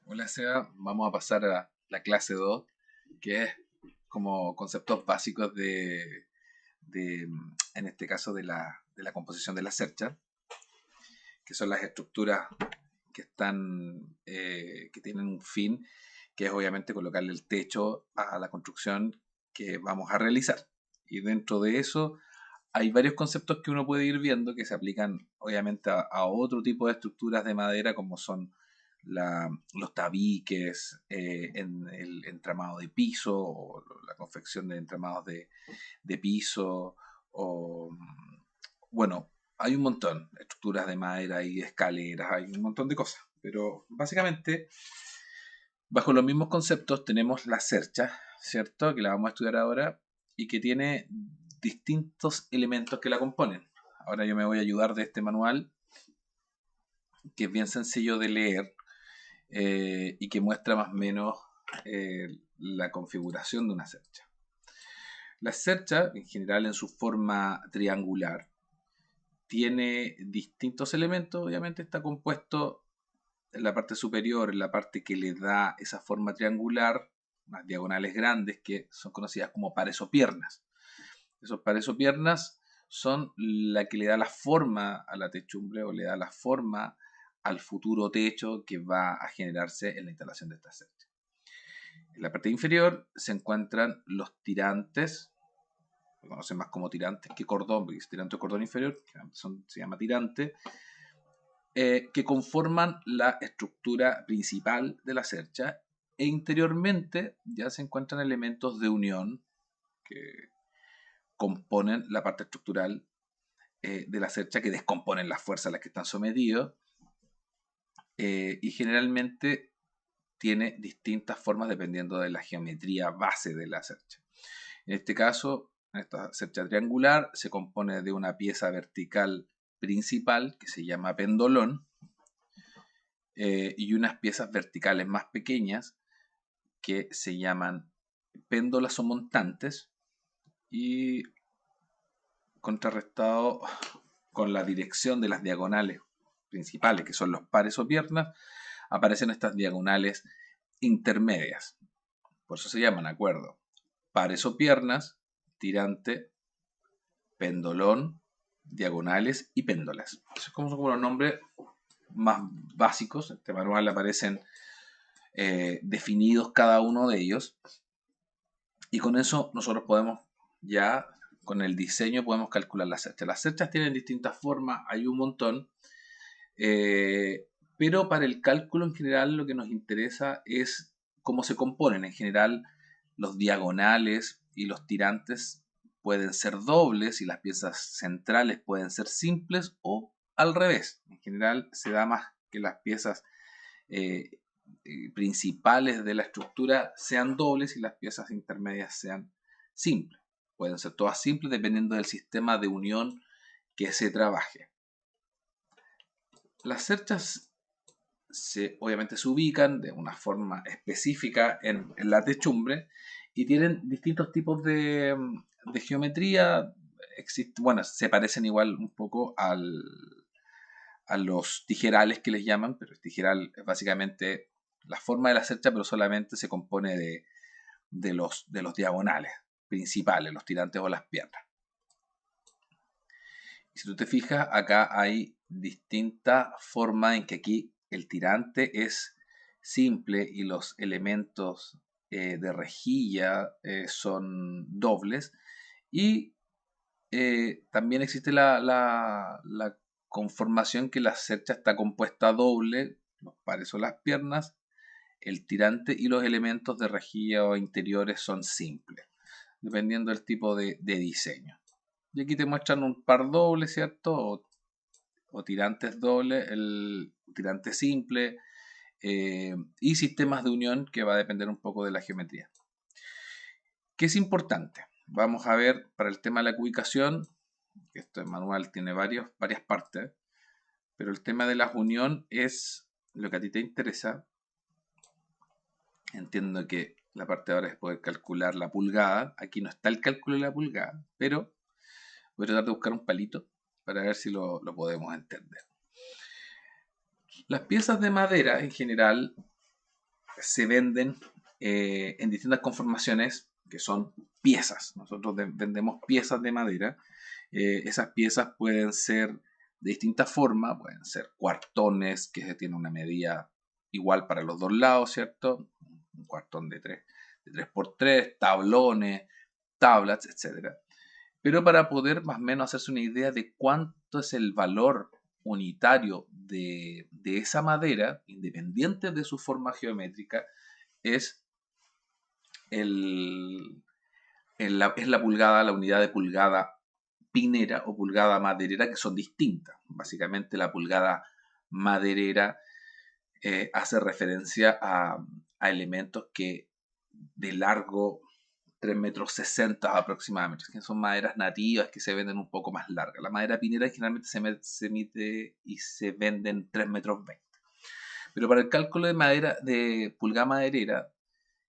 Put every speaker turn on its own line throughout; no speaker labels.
Hola Seba, vamos a pasar a la clase 2, que es como conceptos básicos en este caso, de la composición de la cercha, que son las estructuras que tienen un fin, que es obviamente colocarle el techo a la construcción que vamos a realizar. Y dentro de eso hay varios conceptos que uno puede ir viendo que se aplican obviamente a otro tipo de estructuras de madera como son los tabiques en el entramado de piso o la confección de entramados de piso o bueno, hay un montón, estructuras de madera y escaleras, hay un montón de cosas, pero básicamente bajo los mismos conceptos tenemos la cercha, ¿cierto? Que la vamos a estudiar ahora y que tiene distintos elementos que la componen. Ahora yo me voy a ayudar de este manual, que es bien sencillo de leer y que muestra más o menos la configuración de una cercha. La cercha, en general en su forma triangular, tiene distintos elementos, obviamente está compuesto en la parte superior, en la parte que le da esa forma triangular, unas diagonales grandes que son conocidas como pares o piernas. Esos pares o piernas son la que le da la forma a la techumbre o le da la forma al futuro techo que va a generarse en la instalación de esta cercha. En la parte inferior se encuentran los tirantes, se conocen más como tirantes que cordón, porque es tirante o cordón inferior, se llama tirante, que conforman la estructura principal de la cercha, e interiormente ya se encuentran elementos de unión que componen la parte estructural de la cercha, que descomponen las fuerzas a las que están sometidos, y generalmente tiene distintas formas dependiendo de la geometría base de la cercha. En este caso, esta cercha triangular se compone de una pieza vertical principal que se llama pendolón, y unas piezas verticales más pequeñas que se llaman péndolas o montantes, y contrarrestado con la dirección de las diagonales principales, que son los pares o piernas, aparecen estas diagonales intermedias. Por eso se llaman, acuerdo, pares o piernas, tirante, pendolón, diagonales y péndolas. Esos son como los nombres más básicos. En este manual aparecen definidos cada uno de ellos. Y con eso nosotros podemos ya, con el diseño, podemos calcular las cerchas. Las cerchas tienen distintas formas, hay un montón. Pero para el cálculo en general lo que nos interesa es cómo se componen. En general, los diagonales y los tirantes pueden ser dobles y las piezas centrales pueden ser simples, o al revés. En general se da más que las piezas eh, principales de la estructura sean dobles y las piezas intermedias sean simples. Pueden ser todas simples dependiendo del sistema de unión que se trabaje. Las cerchas obviamente se ubican de una forma específica en la techumbre y tienen distintos tipos de geometría. Bueno, se parecen igual un poco a los tijerales que les llaman, pero el tijeral es básicamente la forma de la cercha, pero solamente se compone de los diagonales principales, los tirantes o las piernas. Y si tú te fijas, acá hay distintas formas en que aquí el tirante es simple y los elementos de rejilla son dobles. Y también existe la conformación que la cercha está compuesta doble, los pares o las piernas, el tirante y los elementos de rejilla o interiores son simples, dependiendo del tipo de diseño. Y aquí te muestran un par doble, ¿cierto? O tirantes dobles, el tirante simple, y sistemas de unión que va a depender un poco de la geometría. ¿Qué es importante? Vamos a ver para el tema de la cubicación, que este manual tiene varias partes, pero el tema de la unión es lo que a ti te interesa. Entiendo que la parte de ahora es poder calcular la pulgada. Aquí no está el cálculo de la pulgada, pero voy a tratar de buscar un palito para ver si lo podemos entender. Las piezas de madera en general se venden en distintas conformaciones que son piezas. Nosotros vendemos piezas de madera. Esas piezas pueden ser de distintas formas, pueden ser cuartones, que tienen una medida igual para los dos lados, ¿cierto? Un cuartón de 3x3, tablones, tablets, etc. Pero para poder más o menos hacerse una idea de cuánto es el valor unitario de esa madera, independiente de su forma geométrica, es la pulgada, la unidad de pulgada pinera o pulgada maderera, que son distintas. Básicamente la pulgada maderera hace referencia a elementos que de largo 3,60 metros aproximadamente, que son maderas nativas que se venden un poco más largas. La madera pinera generalmente se mide y se vende en 3,20 metros. Pero para el cálculo de madera, de pulgada maderera,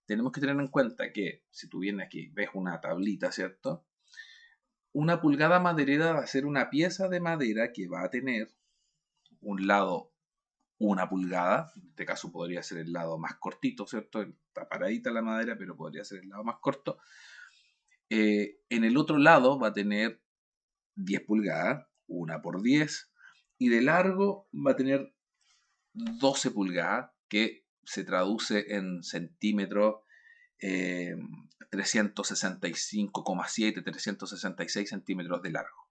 tenemos que tener en cuenta que si tú vienes aquí, ves una tablita, ¿cierto? Una pulgada maderera va a ser una pieza de madera que va a tener un lado 1 pulgada, en este caso podría ser el lado más cortito, ¿cierto? Está paradita la madera, pero podría ser el lado más corto. En el otro lado va a tener 10 pulgadas, 1 por 10, y de largo va a tener 12 pulgadas, que se traduce en centímetros 365,7, 366 centímetros de largo.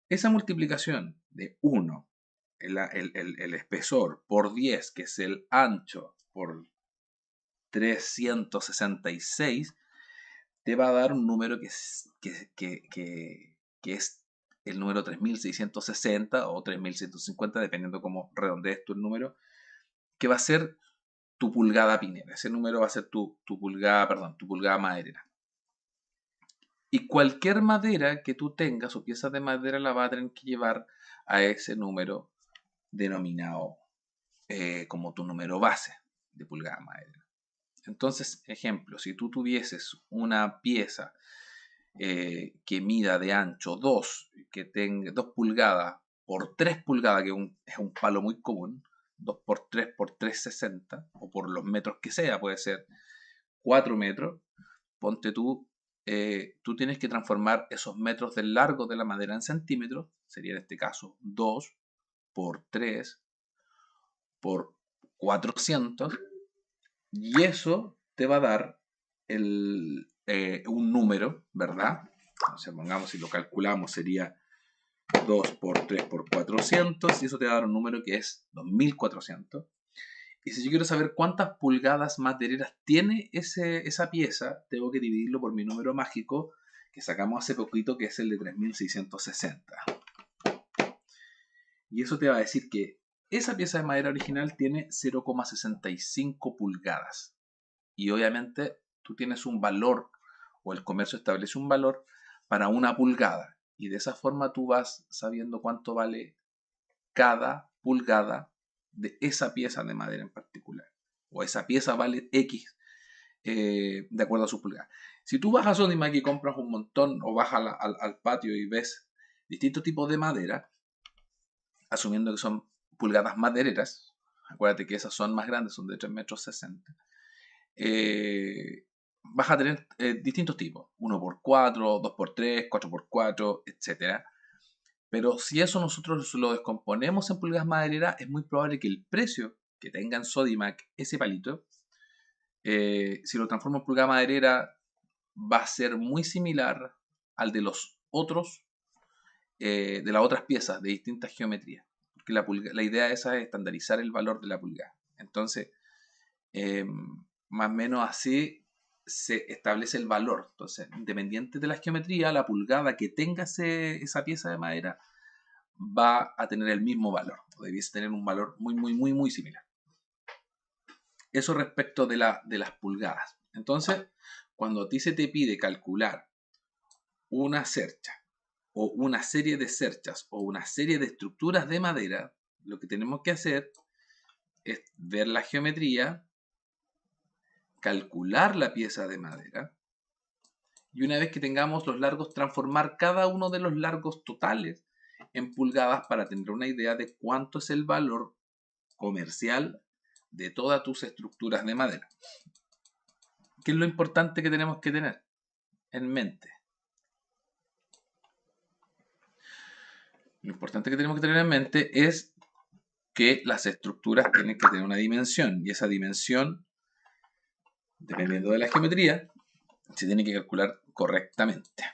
Esa multiplicación de 1, el espesor, por 10, que es el ancho, por 366, te va a dar un número que es el número 3660 o 3650, dependiendo cómo redondees tú el número, que va a ser tu pulgada pinera. Ese número va a ser tu pulgada maderera. Y cualquier madera que tú tengas o piezas de madera la va a tener que llevar a ese número denominado como tu número base de pulgada madera. Entonces, ejemplo, si tú tuvieses una pieza que mida de ancho 2, que tenga 2 pulgadas por 3 pulgadas, que es un palo muy común, 2 por 3 por 3,60, o por los metros que sea, puede ser 4 metros, ponte tú tienes que transformar esos metros del largo de la madera en centímetros, sería en este caso 2 por 3 por 400, y eso te va a dar un número, ¿verdad? O sea, pongamos, si lo calculamos, sería 2 por 3 por 400, y eso te va a dar un número que es 2400. Y si yo quiero saber cuántas pulgadas madereras tiene esa pieza, tengo que dividirlo por mi número mágico que sacamos hace poquito, que es el de 3660. Y eso te va a decir que esa pieza de madera original tiene 0,65 pulgadas. Y obviamente tú tienes un valor, o el comercio establece un valor para 1 pulgada. Y de esa forma tú vas sabiendo cuánto vale cada pulgada de esa pieza de madera en particular. O esa pieza vale X de acuerdo a su pulgada. Si tú vas a Sodimac y compras un montón, o vas al patio y ves distintos tipos de madera, asumiendo que son pulgadas madereras, acuérdate que esas son más grandes, son de 3,60 metros, vas a tener distintos tipos, 1x4, 2x3, 4x4, etc. Pero si eso nosotros lo descomponemos en pulgadas madereras, es muy probable que el precio que tenga en Sodimac ese palito, si lo transformo en pulgada maderera, va a ser muy similar al de los otros, de las otras piezas de distintas geometrías. Porque la idea esa es estandarizar el valor de la pulgada. Entonces, más o menos así se establece el valor. Entonces, independiente de la geometría, la pulgada que tenga esa pieza de madera va a tener el mismo valor, o debiese tener un valor muy, muy, muy, muy similar. Eso respecto de las pulgadas. Entonces, cuando a ti se te pide calcular una cercha, o una serie de cerchas, o una serie de estructuras de madera, lo que tenemos que hacer es ver la geometría, calcular la pieza de madera, y una vez que tengamos los largos, transformar cada uno de los largos totales en pulgadas para tener una idea de cuánto es el valor comercial de todas tus estructuras de madera. ¿Qué es lo importante que tenemos que tener en mente? Lo importante que tenemos que tener en mente es que las estructuras tienen que tener una dimensión, y esa dimensión, dependiendo de la geometría, se tiene que calcular correctamente.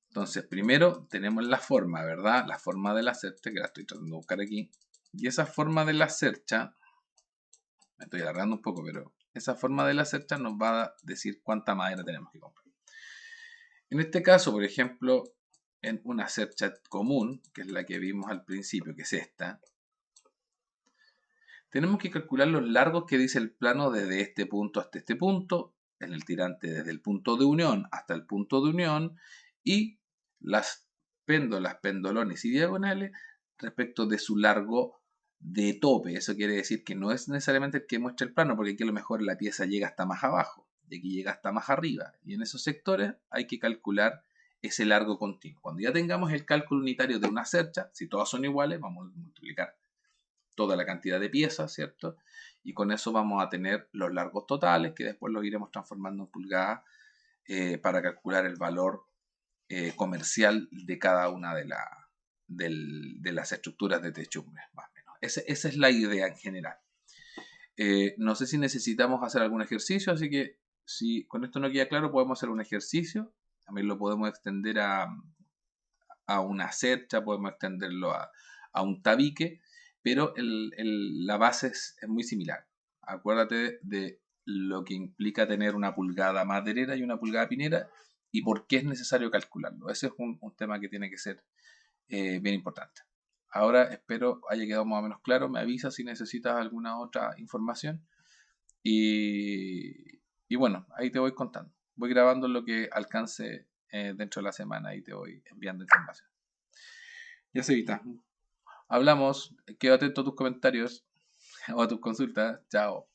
Entonces, primero tenemos la forma, ¿verdad? La forma de la cercha, que la estoy tratando de buscar aquí. Y esa forma de la cercha, me estoy alargando un poco, pero esa forma de la cercha nos va a decir cuánta madera tenemos que comprar. En este caso, por ejemplo, en una cercha común, que es la que vimos al principio, que es esta, tenemos que calcular los largos que dice el plano desde este punto hasta este punto, en el tirante desde el punto de unión hasta el punto de unión, y las péndolas, pendolones y diagonales respecto de su largo de tope. Eso quiere decir que no es necesariamente el que muestra el plano, porque aquí a lo mejor la pieza llega hasta más abajo, y aquí llega hasta más arriba. Y en esos sectores hay que calcular ese largo continuo. Cuando ya tengamos el cálculo unitario de una cercha, si todas son iguales, vamos a multiplicar toda la cantidad de piezas, ¿cierto? Y con eso vamos a tener los largos totales, que después los iremos transformando en pulgadas para calcular el valor comercial de cada una de las estructuras de techumbre, más o menos. Esa es la idea en general. No sé si necesitamos hacer algún ejercicio, así que si con esto no queda claro, podemos hacer un ejercicio. También lo podemos extender a una cercha, podemos extenderlo a un tabique, pero la base es muy similar. Acuérdate de lo que implica tener una pulgada maderera y una pulgada pinera y por qué es necesario calcularlo. Ese es un tema que tiene que ser bien importante. Ahora espero haya quedado más o menos claro. Me avisas si necesitas alguna otra información. Y bueno, ahí te voy contando. Voy grabando lo que alcance dentro de la semana y te voy enviando información. Ya se evita. Hablamos. Quédate atento a tus comentarios o a tus consultas. Chao.